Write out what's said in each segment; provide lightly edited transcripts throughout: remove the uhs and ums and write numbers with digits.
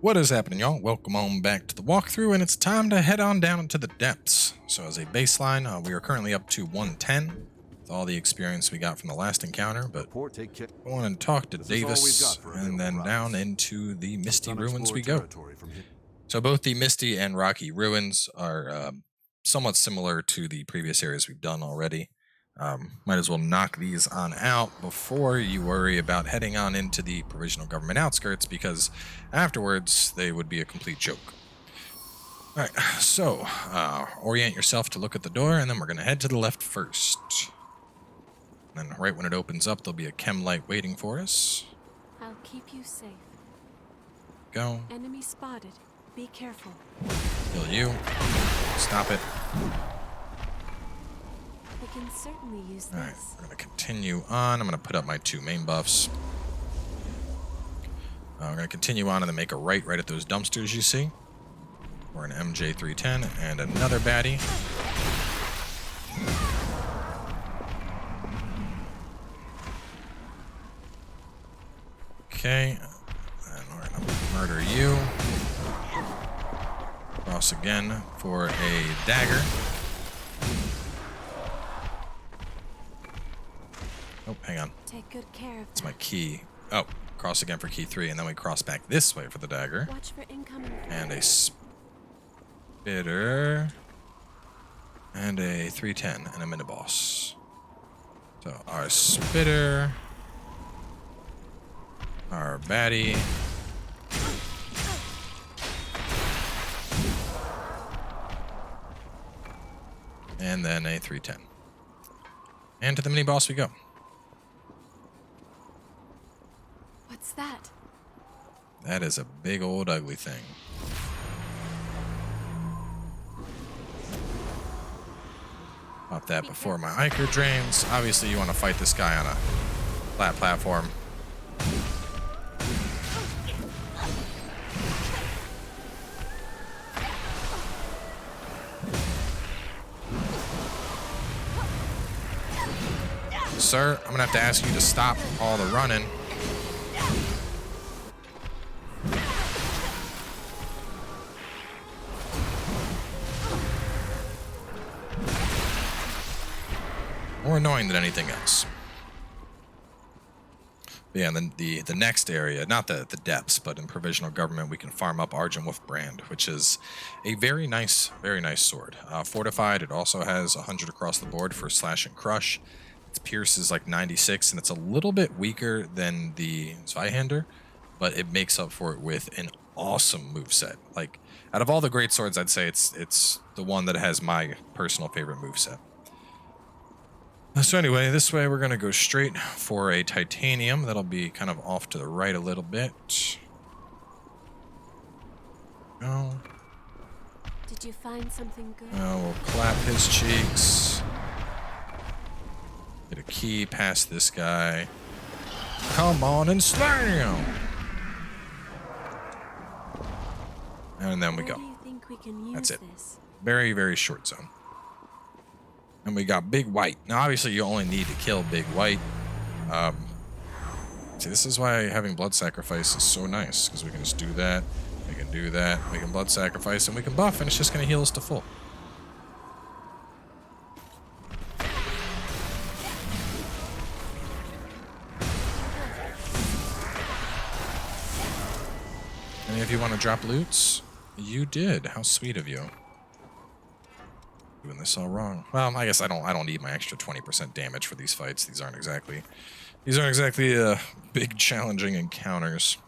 What is happening, y'all? Welcome on back to the walkthrough, and it's time to head on down into the depths. So as a baseline, we are currently up to 110 with all the experience we got from the last encounter, but I want to talk to Davis, and then down into the Misty ruins we go. So both the Misty and Rocky ruins are somewhat similar to the previous areas we've done already. Might as well knock these on out before you worry about heading on into the provisional government outskirts, because afterwards they would be a complete joke. Alright, so orient yourself to look at the door, and then we're going to head to the left first. And then right when it opens up, there'll be a chem light waiting for us. I'll keep you safe. Go. Enemy spotted. Be careful. Kill you. Stop it. I can certainly use this. Alright, we're going to continue on. I'm going to put up my two main buffs. We're going to continue on and then make a right at those dumpsters you see. We're an MJ310 and another baddie. Okay, and we're going to murder you. Cross again for a dagger. Oh, hang on. Take good care of It's my key. Oh, cross again for key 3, and then we cross back this way for the dagger. Watch for incoming. And a spitter. And a 310 and a mini-boss. So our spitter. Our baddie. And then a 310. And to the mini-boss we go. What's that? That is a big old ugly thing. Pop that before my Iker drains. Obviously you want to fight this guy on a flat platform. Sir, I'm gonna have to ask you to stop all the running. More annoying than anything else. But yeah, and then the next area, not the depths, but in provisional government, we can farm up Argent Wolf Brand, which is a very nice sword. Fortified, it also has 100 across the board for slash and crush. Its pierce is like 96, and it's a little bit weaker than the Zweihander, but it makes up for it with an awesome moveset. Like, out of all the great swords, I'd say it's the one that has my personal favorite moveset. So anyway, this way we're going to go straight for a titanium. That'll be kind of off to the right a little bit. Oh. Did you find something good? We'll clap his cheeks. Get a key past this guy. Come on and slay him! And then we go. Where do you think we can use That's it. This? Very, very short zone. And we got Big White. Now, obviously, you only need to kill Big White. See, this is why having blood sacrifice is so nice, because we can just do that, we can do that, we can blood sacrifice, and we can buff, and it's just going to heal us to full. Any of you want to drop loots? You did. How sweet of you. Doing this all wrong. Well, I guess I don't need my extra 20% damage for these fights. These aren't exactly big challenging encounters.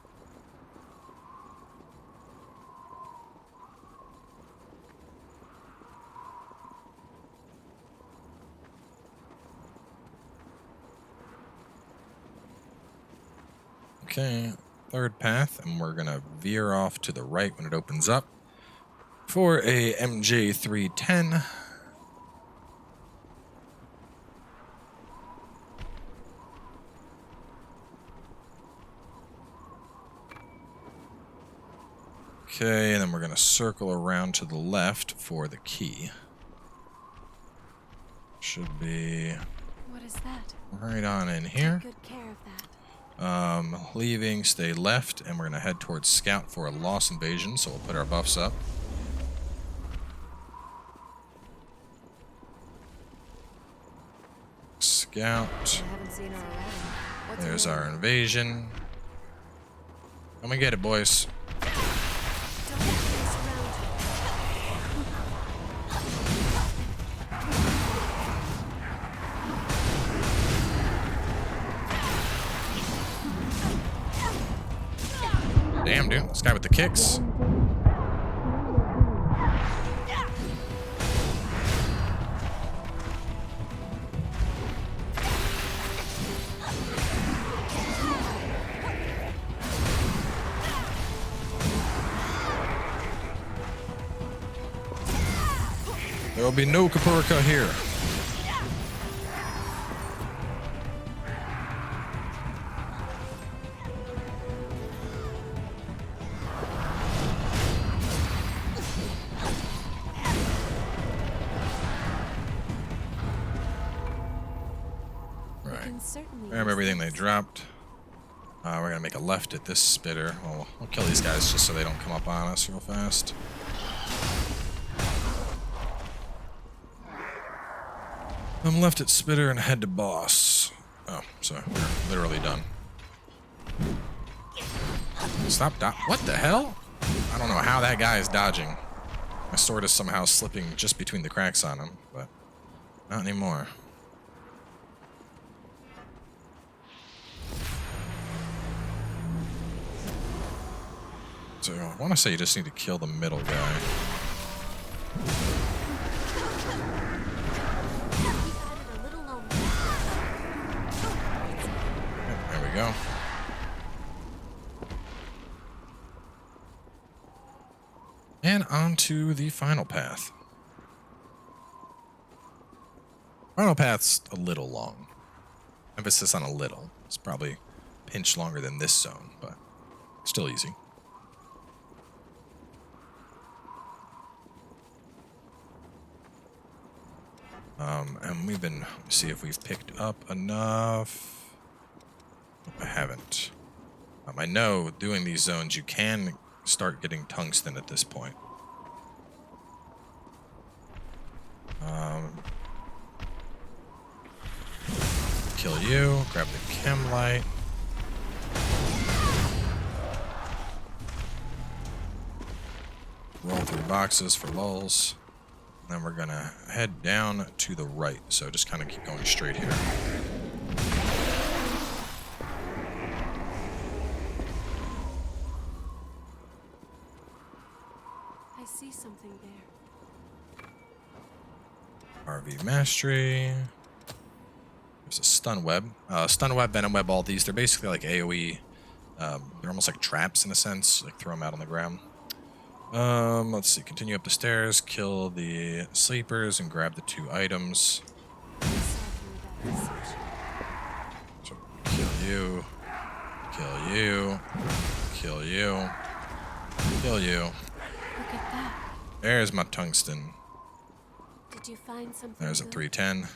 Okay, third path, and we're gonna veer off to the right when it opens up for a MJ310. Okay, and then we're going to circle around to the left for the key. Should be What is that? right on in here. Take good care of that. Leaving, stay left, and we're going to head towards Scout for a loss invasion, so we'll put our buffs up. Scout. I haven't seen her around. What's her There's name? our invasion. Come and get it, boys. Don't mess around. Damn, dude. This guy with the kicks. There will be no Kapurka here. Right. Grab everything they dropped. We're going to make a left at this spitter. We'll kill these guys just so they don't come up on us real fast. I'm left at spitter and head to boss. Oh, so we're literally done. Stop. What the hell? I don't know how that guy is dodging. My sword is somehow slipping just between the cracks on him, but not anymore. So I want to say you just need to kill the middle guy. There we go. And on to the final path. Final path's a little long. Emphasis on a little. It's probably a pinch longer than this zone, but still easy. And we've been, see if we've picked up enough. I haven't. I know doing these zones, you can start getting tungsten at this point. Kill you, grab the chem light. Roll through boxes for lulls. And then we're gonna head down to the right, so just kind of keep going straight here. I see something there. RV mastery. There's a stun web. Stun web, venom web, all these, they're basically like AoE. They're almost like traps in a sense, like throw them out on the ground. Let's see, continue up the stairs, kill the sleepers, and grab the 2 items. So, kill you, kill you, kill you, kill you. Look at that. There's my tungsten. Did you find something There's a good? 310.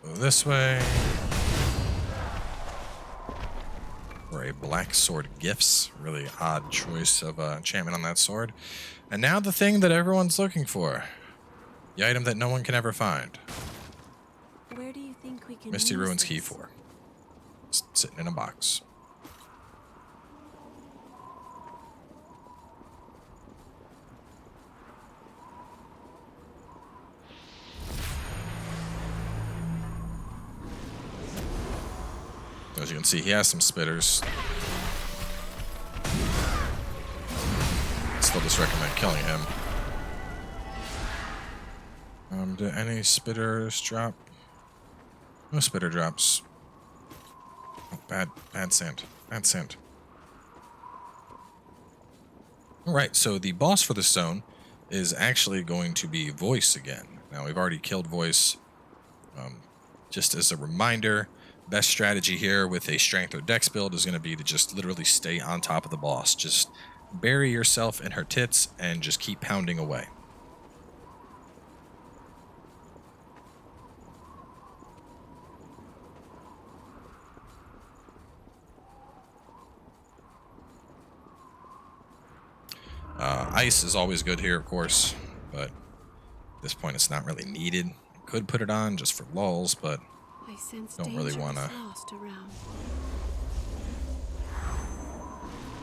Go this way. For a black sword gifts. Really odd choice of enchantment on that sword. And now the thing that everyone's looking for. The item that no one can ever find. Where do you think we can Misty use Ruins this? Key 4. It's sitting in a box. As you can see, he has some spitters. Still just recommend killing him. Do any spitters drop? No spitter drops. Oh, bad scent. Bad scent. Alright, so the boss for this zone is actually going to be Voice again. Now, we've already killed Voice. Just as a reminder, best strategy here with a strength or dex build is going to be to just literally stay on top of the boss. Just bury yourself in her tits and just keep pounding away. Ice is always good here, of course, but at this point it's not really needed. I could put it on just for lulls, but I sense don't really danger want is to lost around.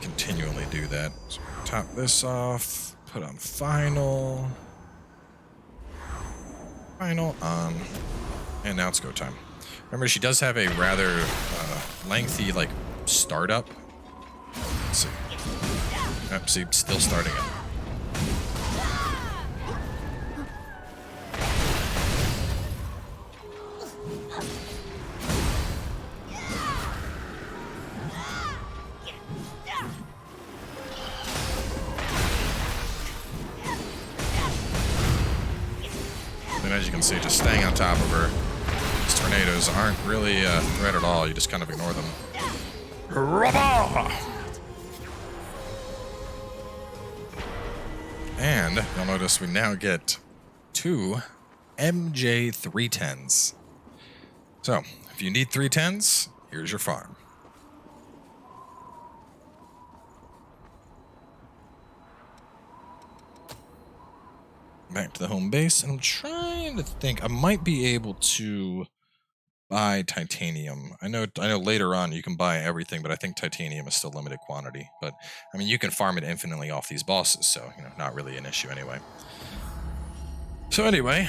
continually do that. So top this off, put on final on, and now it's go time. Remember, she does have a rather lengthy like startup. Let's see. Yep, see, still starting it. And as you can see, just staying on top of her, these tornadoes aren't really a threat at all. You just kind of ignore them. And you'll notice we now get 2 MJ 310s. So, if you need 310s, here's your farm. Back to the home base, and I'm trying to think. I might be able to buy titanium. I know later on you can buy everything, but I think titanium is still limited quantity. But I mean, you can farm it infinitely off these bosses, so not really an issue anyway. So anyway,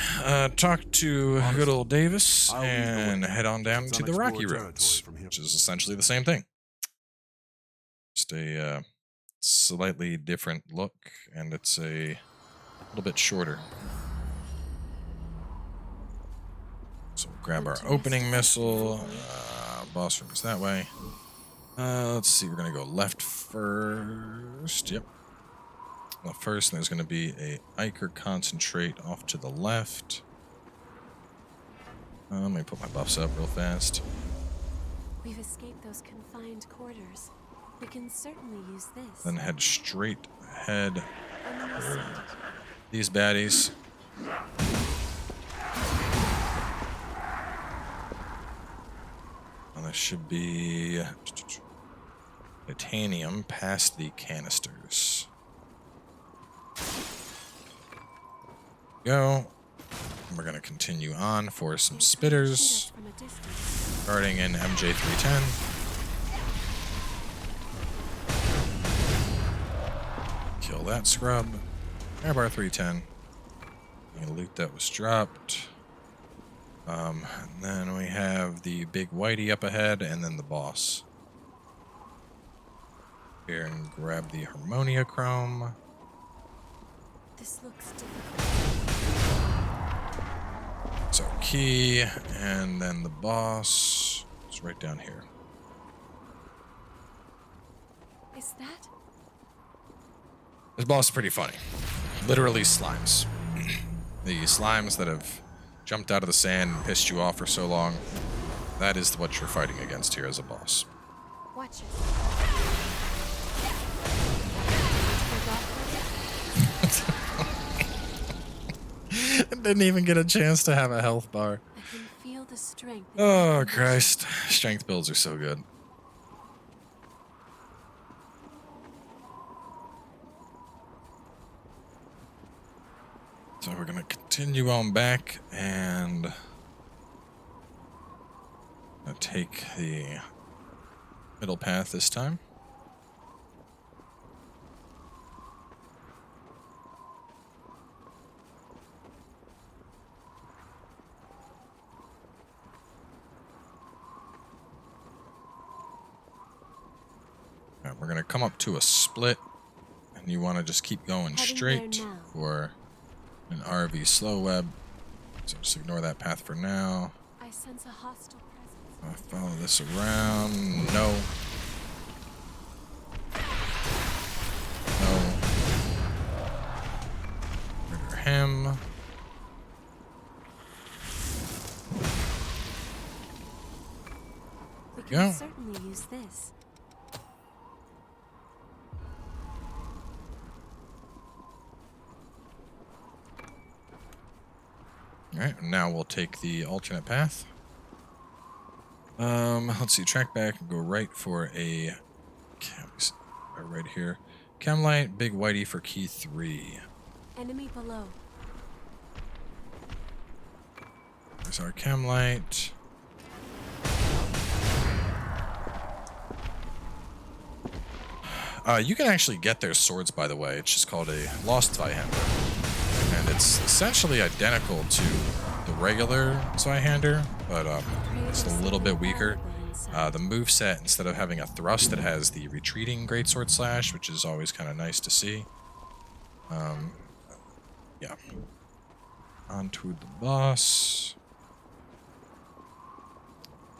talk to good old Davis and head on down to the Rocky Roads, which is essentially the same thing. Just a slightly different look, and it's a little bit shorter. So we'll grab our opening missile. Boss room is that way. Let's see, we're going to go left first. Yep. Left first, and there's going to be a Ichor concentrate off to the left. Let me put my buffs up real fast. We've escaped those confined quarters. We can certainly use this. Then head straight ahead for these baddies. And there should be titanium past the canisters. Go. And we're going to continue on for some spitters. Starting in MJ 310. Kill that scrub. Grab our 310. Any loot that was dropped. And then we have the big whitey up ahead, and then the boss. Here and grab the Harmonia Chrome. This looks difficult. So key, and then the boss is right down here. Is that? This boss is pretty funny. Literally slimes. The slimes that have jumped out of the sand and pissed you off for so long, that is what you're fighting against here as a boss. Watch it. Didn't even get a chance to have a health bar. I can feel the strength. Oh, Christ. Strength builds are so good. So we're going to continue on back and take the middle path this time. Right, we're going to come up to a split, and you want to just keep going straight for an RV slow web. So just ignore that path for now. I sense a hostile presence. Follow this around. No. No. Murder him. We can certainly use this. Alright, now we'll take the alternate path. Let's see, track back and go right for a... right here. Chemlight, Big Whitey for key 3. Enemy below. There's our Chemlight. You can actually get their swords, by the way. It's just called a Lost Zweihander. And it's essentially identical to the regular Zweihander, but it's a little bit weaker. The moveset, instead of having a thrust, it has the retreating greatsword slash, which is always kind of nice to see. Yeah. Onto the boss.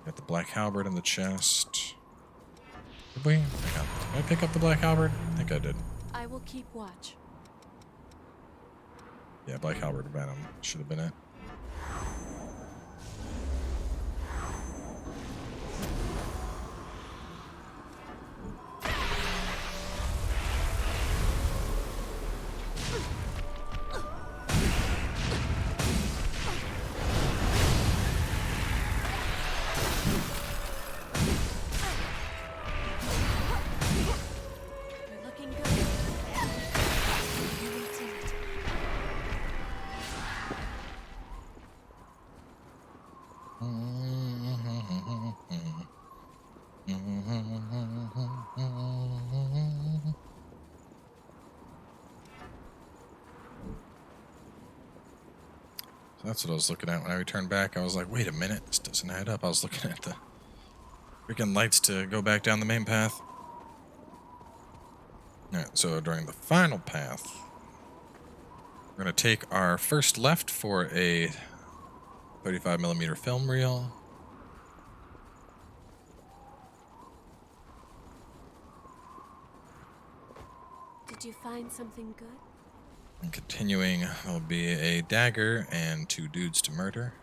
Got the black halberd in the chest. Did we? Hang on. Did I pick up the black halberd? I think I did. I will keep watch. Yeah, black halberd venom should have been it. That's what I was looking at when I returned back. I was like, wait a minute, this doesn't add up. I was looking at the freaking lights to go back down the main path. Alright, so during the final path, we're going to take our first left for a 35mm film reel. Did you find something good? And continuing will be a dagger and 2 dudes to murder.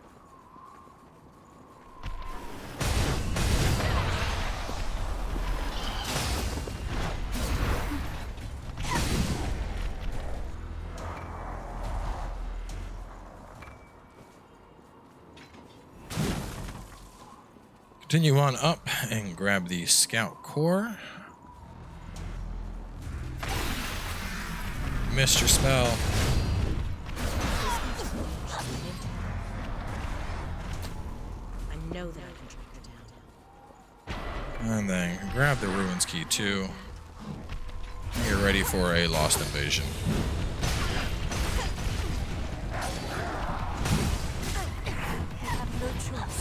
Continue on up and grab the scout core. Missed your spell. I know that I can track her down. And then grab the ruins key too. And get ready for a lost invasion. I have no choice.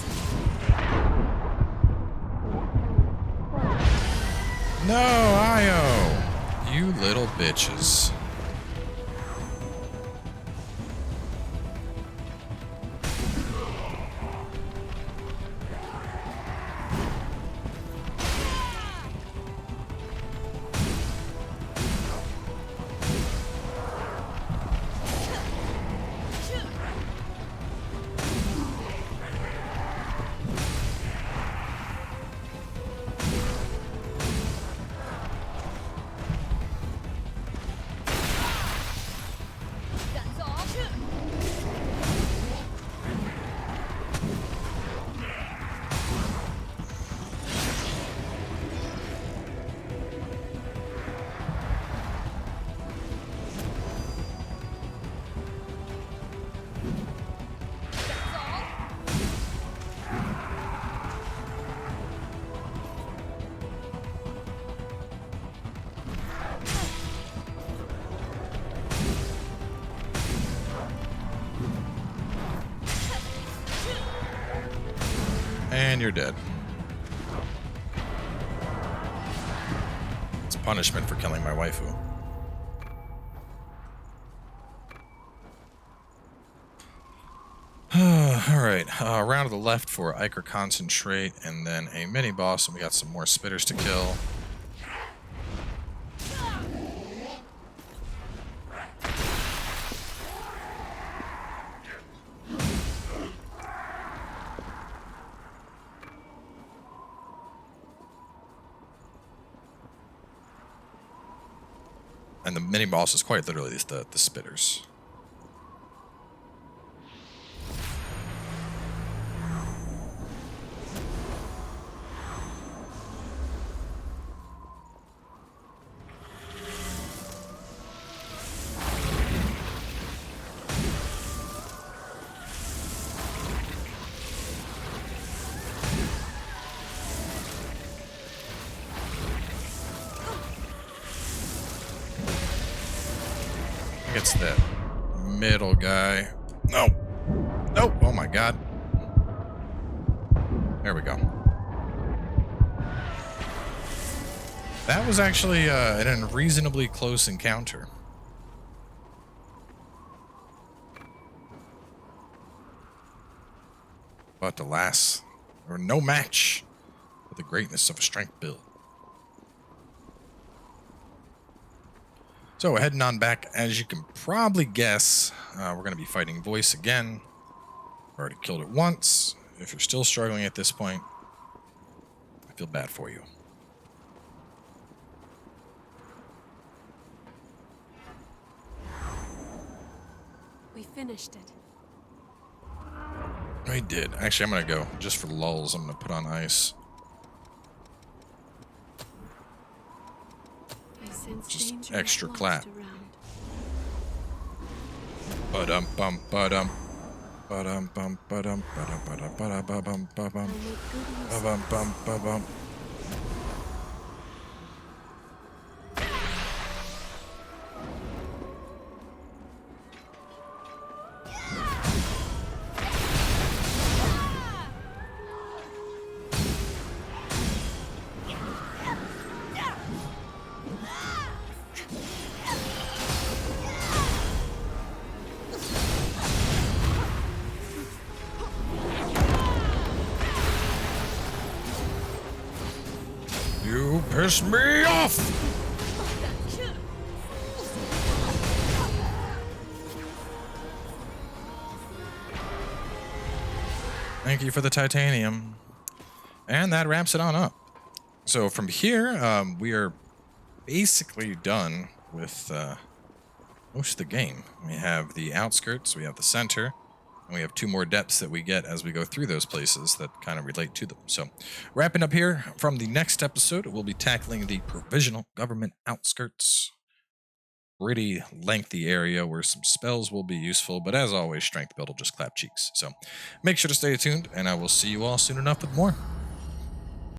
No, Io! You little bitches. And you're dead. It's punishment for killing my waifu. Alright, round to the left for Ichor Concentrate, and then a mini-boss, and we got some more spitters to kill. And the mini-boss is quite literally the spitters. It's that middle guy. No. No. Oh my god. There we go. That was actually an unreasonably close encounter. But alas, there were no match for the greatness of a strength build. So heading on back, as you can probably guess, we're going to be fighting Voice again. Already killed it once. If you're still struggling at this point, I feel bad for you. We finished it. I did. Actually, I'm going to go, just for lulls, I'm going to put on ice. I sense Just danger extra watched clap. around. Ba-dum bum ba-dum. Ba-dum bum ba-dum ba-dum ba-dum ba-dum ba-dum ba-dum I'll make good use of ba-bum bum ba-bum. You piss me off! Thank you for the titanium. And that wraps it on up. So from here, we are basically done with most of the game. We have the outskirts, we have the center, and we have 2 more depths that we get as we go through those places that kind of relate to them. So wrapping up here, from the next episode, we'll be tackling the provisional government outskirts. Pretty lengthy area where some spells will be useful, but as always, strength build will just clap cheeks. So make sure to stay tuned, and I will see you all soon enough with more.